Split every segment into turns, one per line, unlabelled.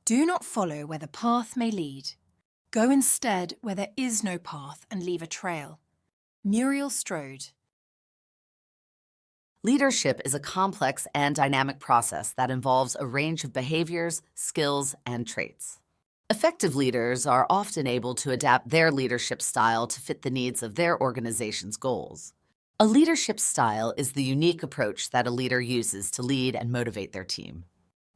Do not follow where the path may lead. Go instead where there is no path and leave a trail. Muriel Strode.
Leadership is a complex and dynamic process that involves a range of behaviors, skills, and traits. Effective leaders are often able to adapt their leadership style to fit the needs of their organization's goals. A leadership style is the unique approach that a leader uses to lead and motivate their team.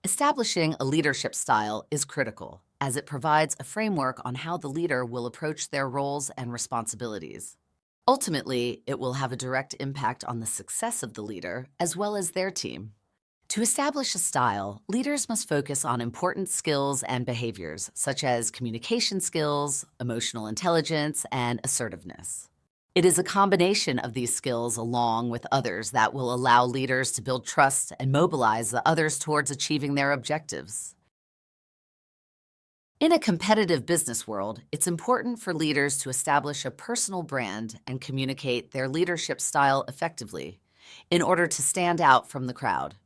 Establishing a leadership style is critical, as it provides a framework on how the leader will approach their roles and responsibilities. Ultimately, it will have a direct impact on the success of the leader as well as their team. To establish a style, leaders must focus on important skills and behaviors, such as communication skills, emotional intelligence, and assertiveness. It is a combination of these skills along with others that will allow leaders to build trust and mobilize the others towards achieving their objectives. In a competitive business world, it's important for leaders to establish a personal brand and communicate their leadership style effectively in order to stand out from the crowd.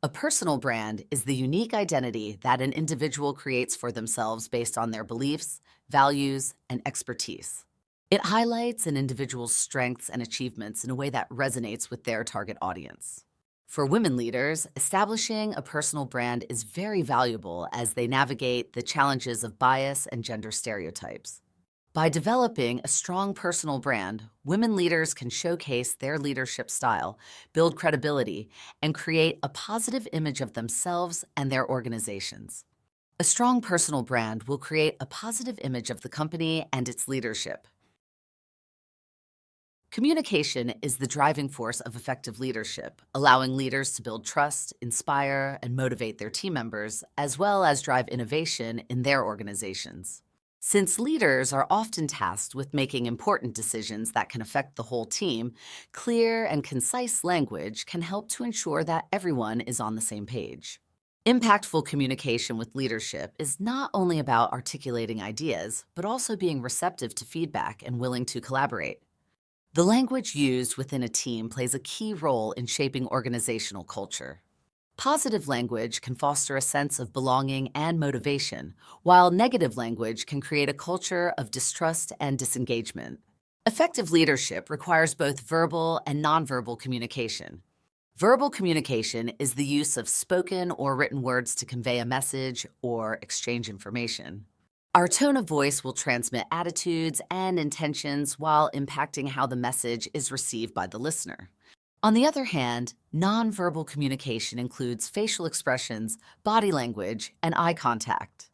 A personal brand is the unique identity that an individual creates for themselves based on their beliefs, values, and expertise. It highlights an individual's strengths and achievements in a way that resonates with their target audience. For women leaders, establishing a personal brand is very valuable as they navigate the challenges of bias and gender stereotypes. By developing a strong personal brand, women leaders can showcase their leadership style, build credibility, and create a positive image of themselves and their organizations. A strong personal brand will create a positive image of the company and its leadership. Communication is the driving force of effective leadership, allowing leaders to build trust, inspire, and motivate their team members, as well as drive innovation in their organizations. Since leaders are often tasked with making important decisions that can affect the whole team, clear and concise language can help to ensure that everyone is on the same page. Impactful communication with leadership is not only about articulating ideas, but also being receptive to feedback and willing to collaborate. The language used within a team plays a key role in shaping organizational culture. Positive language can foster a sense of belonging and motivation, while negative language can create a culture of distrust and disengagement. Effective leadership requires both verbal and nonverbal communication. Verbal communication is the use of spoken or written words to convey a message or exchange information. Our tone of voice will transmit attitudes and intentions while impacting how the message is received by the listener. On the other hand, nonverbal communication includes facial expressions, body language, and eye contact.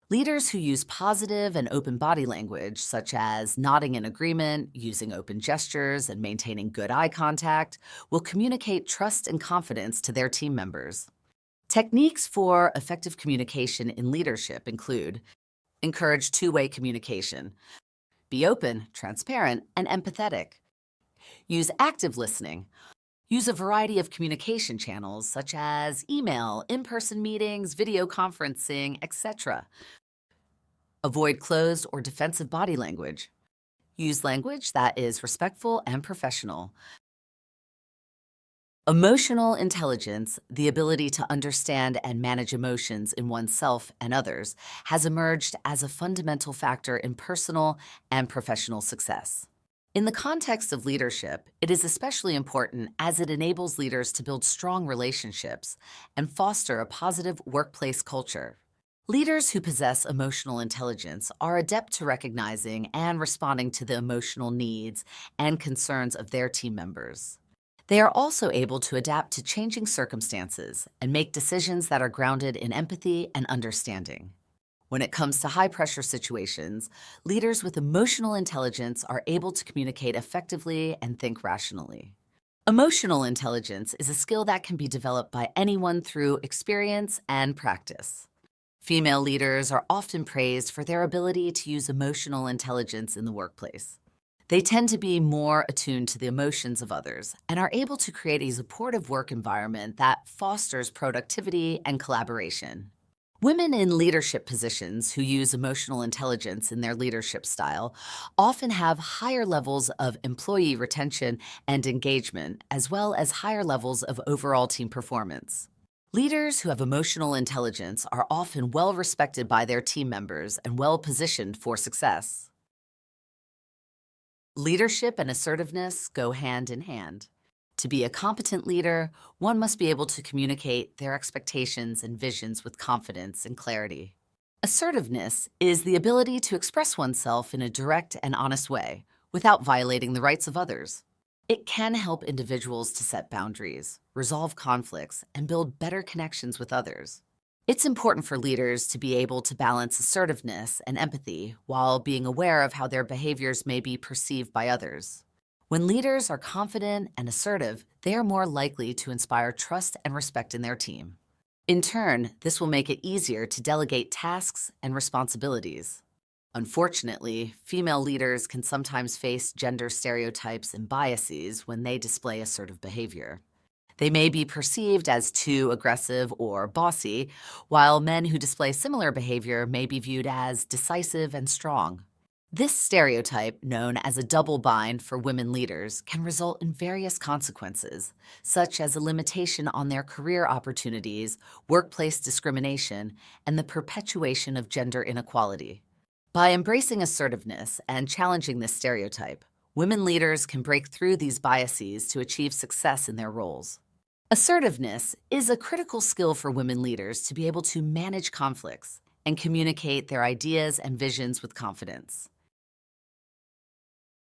Leaders who use positive and open body language, such as nodding in agreement, using open gestures, and maintaining good eye contact, will communicate trust and confidence to their team members. Techniques for effective communication in leadership include: encourage two-way communication. Be open, transparent, and empathetic. Use active listening. Use a variety of communication channels such as email, in-person meetings, video conferencing, etc. Avoid closed or defensive body language. Use language that is respectful and professional. Emotional intelligence, the ability to understand and manage emotions in oneself and others, has emerged as a fundamental factor in personal and professional success. In the context of leadership, it is especially important as it enables leaders to build strong relationships and foster a positive workplace culture. Leaders who possess emotional intelligence are adept to recognizing and responding to the emotional needs and concerns of their team members. They are also able to adapt to changing circumstances and make decisions that are grounded in empathy and understanding. When it comes to high-pressure situations, leaders with emotional intelligence are able to communicate effectively and think rationally. Emotional intelligence is a skill that can be developed by anyone through experience and practice. Female leaders are often praised for their ability to use emotional intelligence in the workplace. They tend to be more attuned to the emotions of others and are able to create a supportive work environment that fosters productivity and collaboration. Women in leadership positions who use emotional intelligence in their leadership style often have higher levels of employee retention and engagement, as well as higher levels of overall team performance. Leaders who have emotional intelligence are often well respected by their team members and well positioned for success. Leadership and assertiveness go hand in hand. To be a competent leader, one must be able to communicate their expectations and visions with confidence and clarity. Assertiveness is the ability to express oneself in a direct and honest way without violating the rights of others. It can help individuals to set boundaries, resolve conflicts, and build better connections with others. It's important for leaders to be able to balance assertiveness and empathy while being aware of how their behaviors may be perceived by others. When leaders are confident and assertive, they are more likely to inspire trust and respect in their team. In turn, this will make it easier to delegate tasks and responsibilities. Unfortunately, female leaders can sometimes face gender stereotypes and biases when they display assertive behavior. They may be perceived as too aggressive or bossy, while men who display similar behavior may be viewed as decisive and strong. This stereotype, known as a double bind for women leaders, can result in various consequences, such as a limitation on their career opportunities, workplace discrimination, and the perpetuation of gender inequality. By embracing assertiveness and challenging this stereotype, women leaders can break through these biases to achieve success in their roles. Assertiveness is a critical skill for women leaders to be able to manage conflicts and communicate their ideas and visions with confidence.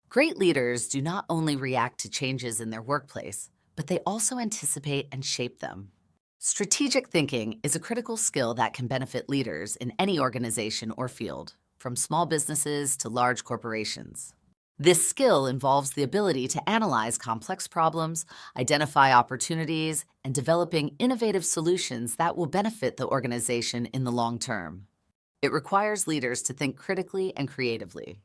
Great leaders do not only react to changes in their workplace, but they also anticipate and shape them. Strategic thinking is a critical skill that can benefit leaders in any organization or field, from small businesses to large corporations. This skill involves the ability to analyze complex problems, identify opportunities, and developing innovative solutions that will benefit the organization in the long term. It requires leaders to think critically and creatively.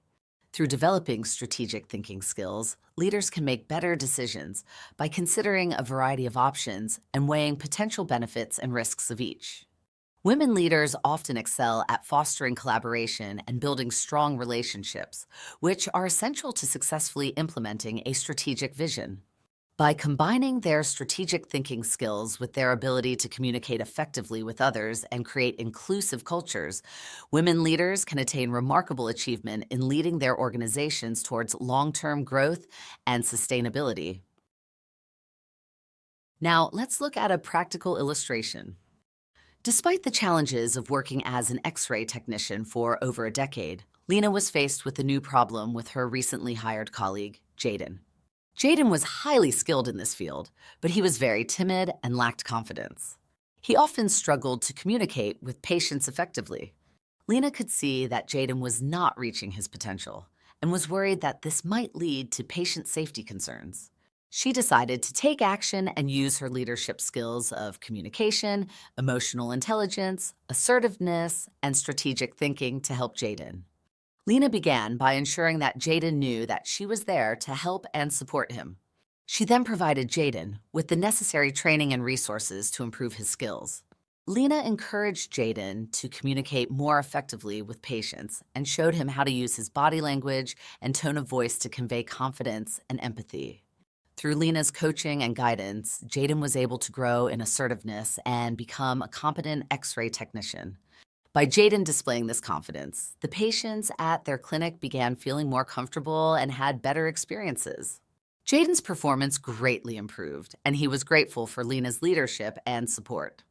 Through developing strategic thinking skills, leaders can make better decisions by considering a variety of options and weighing potential benefits and risks of each. Women leaders often excel at fostering collaboration and building strong relationships, which are essential to successfully implementing a strategic vision. By combining their strategic thinking skills with their ability to communicate effectively with others and create inclusive cultures, women leaders can attain remarkable achievement in leading their organizations towards long-term growth and sustainability. Now, let's look at a practical illustration. Despite the challenges of working as an X-ray technician for over a decade, Lena was faced with a new problem with her recently hired colleague, Jaden. Jaden was highly skilled in this field, but he was very timid and lacked confidence. He often struggled to communicate with patients effectively. Lena could see that Jaden was not reaching his potential and was worried that this might lead to patient safety concerns. She decided to take action and use her leadership skills of communication, emotional intelligence, assertiveness, and strategic thinking to help Jaden. Lena began by ensuring that Jaden knew that she was there to help and support him. She then provided Jaden with the necessary training and resources to improve his skills. Lena encouraged Jaden to communicate more effectively with patients and showed him how to use his body language and tone of voice to convey confidence and empathy. Through Lena's coaching and guidance, Jaden was able to grow in assertiveness and become a competent X-ray technician. By Jaden displaying this confidence, the patients at their clinic began feeling more comfortable and had better experiences. Jaden's performance greatly improved, and he was grateful for Lena's leadership and support.